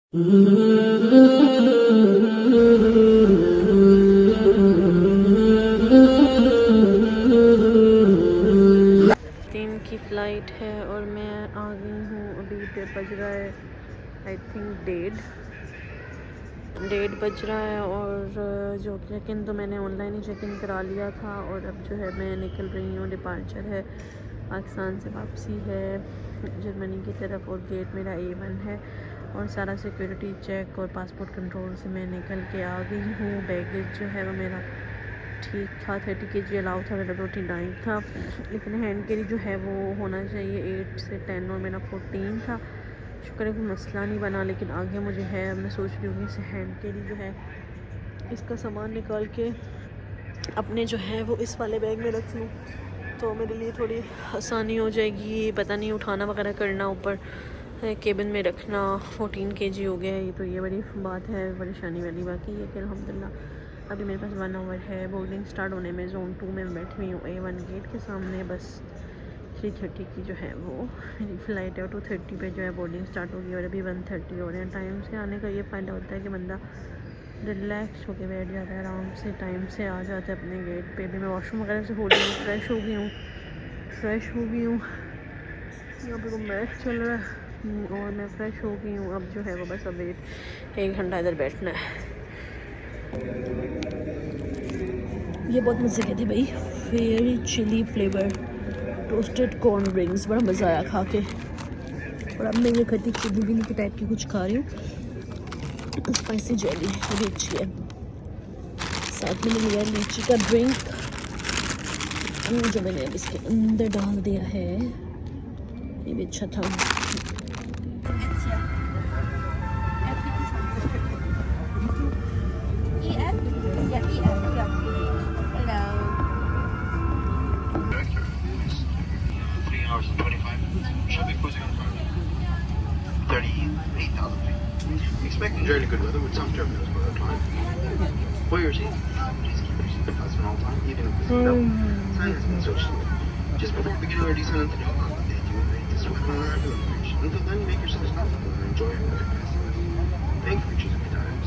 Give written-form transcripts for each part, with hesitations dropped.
3 की फ़्लाइट है और मैं आ गई हूँ। अभी बज रहा है आई थिंक 1:30 बज रहा है। और जो चेक इन तो मैंने ऑनलाइन ही चेक इन करा लिया था। और अब जो है मैं निकल रही हूँ। डिपार्चर है, पाकिस्तान से वापसी है जर्मनी की तरफ। और गेट मेरा A1 है और सारा सिक्योरिटी चेक और पासपोर्ट कंट्रोल से मैं निकल के आ गई हूँ। बैगेज जो है वो मेरा ठीक था, 30 kg अलाउ था, मेरा 29 था। लेकिन हैंड कैरी जो है वो होना चाहिए 8 से 10 और मेरा 14 था। शुक्र है कोई मसला नहीं बना। लेकिन आगे मुझे है, मैं सोच रही हूँ कि हैंड कैरी जो है इसका सामान निकाल के अपने जो है वो इस वाले बैग में रख लूँ तो मेरे लिए थोड़ी आसानी हो जाएगी। पता नहीं उठाना वगैरह करना, ऊपर केबिन में रखना। 14 kg हो गया है ये, तो ये बड़ी बात है, परेशानी वाली बात है। कि अल्हम्दुलिल्लाह अभी मेरे पास 1 आवर है बोर्डिंग स्टार्ट होने में। ज़ोन 2 में बैठी हुई हूँ A1 गेट के सामने। बस 3:30 की जो है वो मेरी फ़्लाइट है और 2:30 पे जो है बोर्डिंग स्टार्ट होगी। और अभी 1:30 हो रहे हैं। टाइम से आने का ये फ़ायदा होता है कि बंदा रिलैक्स होकर बैठ जाता है, आराम से टाइम से आ जाता है अपने गेट पे। भी मैं वॉशरूम वगैरह से हो रही हूँ, फ्रेश हो गई हूँ। यहाँ पे वो मैच चल रहा है और मैं फ़्रेश हो गई हूँ। अब जो है वो बस अब 1 घंटा इधर बैठना है। ये बहुत मज़े के थे भाई, fiery chilli flavour toasted corn rings, बड़ा मज़ा आया खा के। और अब मैं ये खट्टी चिली के टाइप की कुछ खा रही हूँ, स्पाइसी जेली, बड़ी अच्छी है। साथ में लिया लीची का ड्रिंक जो मैंने अब इसके अंदर डाल दिया है, ये भी अच्छा था। Expect enjoying good weather with some turbulence for a time. For your seat, please keep your seat fastened all time, even if the seatbelt sign has been switched. Just before beginning our descent into the Yukon, they do make this with our information. Until then, make yourselves comfortable and enjoy your weather passage. Thank you for choosing good times.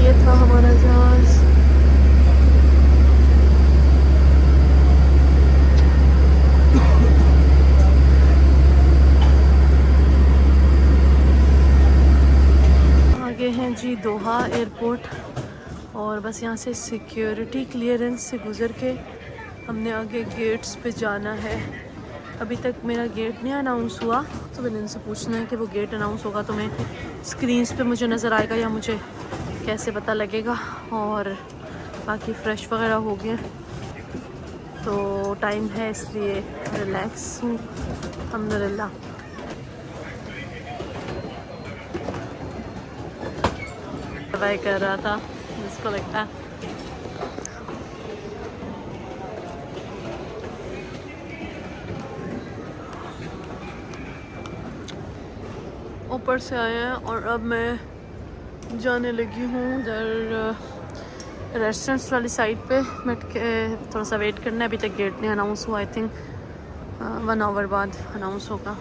ये था हमारा जहाज। आगे हैं जी दोहा airport और बस यहाँ से सिक्योरिटी क्लियरेंस से गुज़र के हमने आगे गेट्स पे जाना है। अभी तक मेरा गेट नहीं अनाउंस हुआ, तो मैंने इनसे पूछना है कि वो गेट अनाउंस होगा तो मैं स्क्रीन्स पे मुझे नज़र आएगा या मुझे कैसे पता लगेगा। और बाकी फ़्रेश वगैरह हो गए तो टाइम है, इसलिए रिलैक्स हूँ अल्हम्दुलिल्लाह। ट्राई कर रहा था जिसको लगता है। ऊपर से आए हैं और अब मैं जाने लगी हूँ उधर रेस्टोरेंट्स वाली साइड पे बैठ के थोड़ा सा वेट करना है। अभी तक गेट नहीं अनाउंस हुआ, आई थिंक 1 आवर बाद अनाउंस होगा।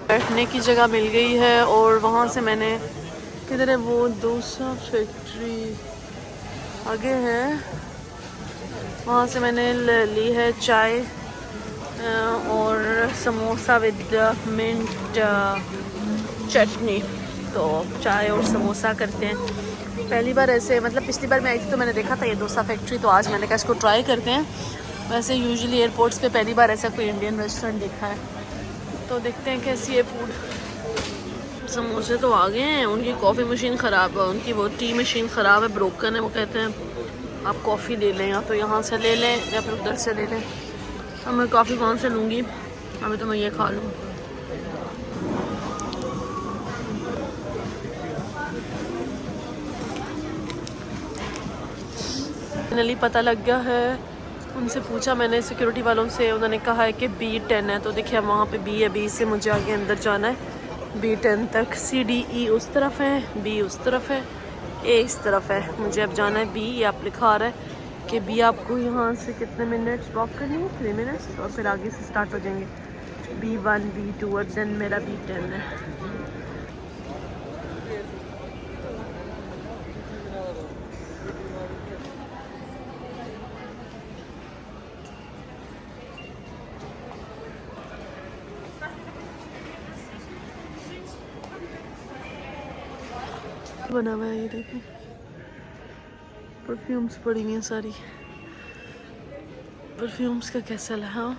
बैठने की जगह मिल गई है और वहाँ से मैंने, किधर है वो, डोसा फैक्ट्री आगे है। वहाँ से मैंने ली है चाय और समोसा विद मिंट चटनी। तो चाय और समोसा करते हैं। पहली बार ऐसे, मतलब पिछली बार मैं आई थी तो मैंने देखा था ये डोसा फैक्ट्री, तो आज मैंने कहा इसको ट्राई करते हैं। वैसे यूजुअली एयरपोर्ट्स पे पहली बार ऐसा कोई इंडियन रेस्टोरेंट देखा है, तो देखते हैं कैसी है फूड। समोसे तो आ गए हैं, उनकी कॉफ़ी मशीन ख़राब है, उनकी वो टी मशीन ख़राब है, ब्रोकन है। वो कहते हैं आप कॉफ़ी ले लें, या तो यहाँ से ले लें या फिर उधर से ले लें। अब मैं कॉफ़ी कौन से लूँगी, अभी तो मैं ये खा लूँ। फाइनली पता लग गया है, उनसे पूछा मैंने सिक्योरिटी वालों से, उन्होंने कहा है कि B10 है। तो देखिए अब वहाँ पे B है, B से मुझे आगे अंदर जाना है B10 तक। CDE उस तरफ है, B उस तरफ है, A इस तरफ है। मुझे अब जाना है B। ये आप लिखा आ रहा है कि B आपको यहाँ से कितने मिनट्स वॉक करनी है, 3 मिनट्स, और फिर आगे से स्टार्ट हो जाएंगे B1 B2 और देन मेरा B10 है। बना हुआ है ये देखो, परफ्यूम्स पड़ी हुई हैं सारी। परफ्यूम्स का कैसा है? हाँ,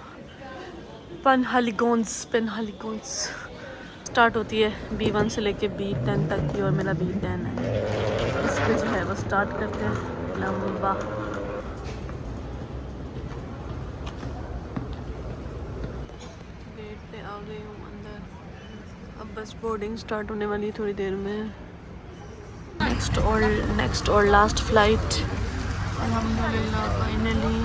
पेनहालिगॉन्स स्टार्ट होती है B1 से लेके B10 तक की, और मेरा B10 है। इस पे जो है वो स्टार्ट करते हैं लंबा। गेट पे आ गई हूँ अंदर, अब बस बोर्डिंग स्टार्ट होने वाली है थोड़ी देर में। नेक्स्ट और लास्ट फ्लाइट अल्हम्दुलिल्लाह फाइनली।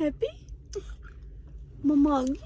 हैप्पी मम्मा आ गई।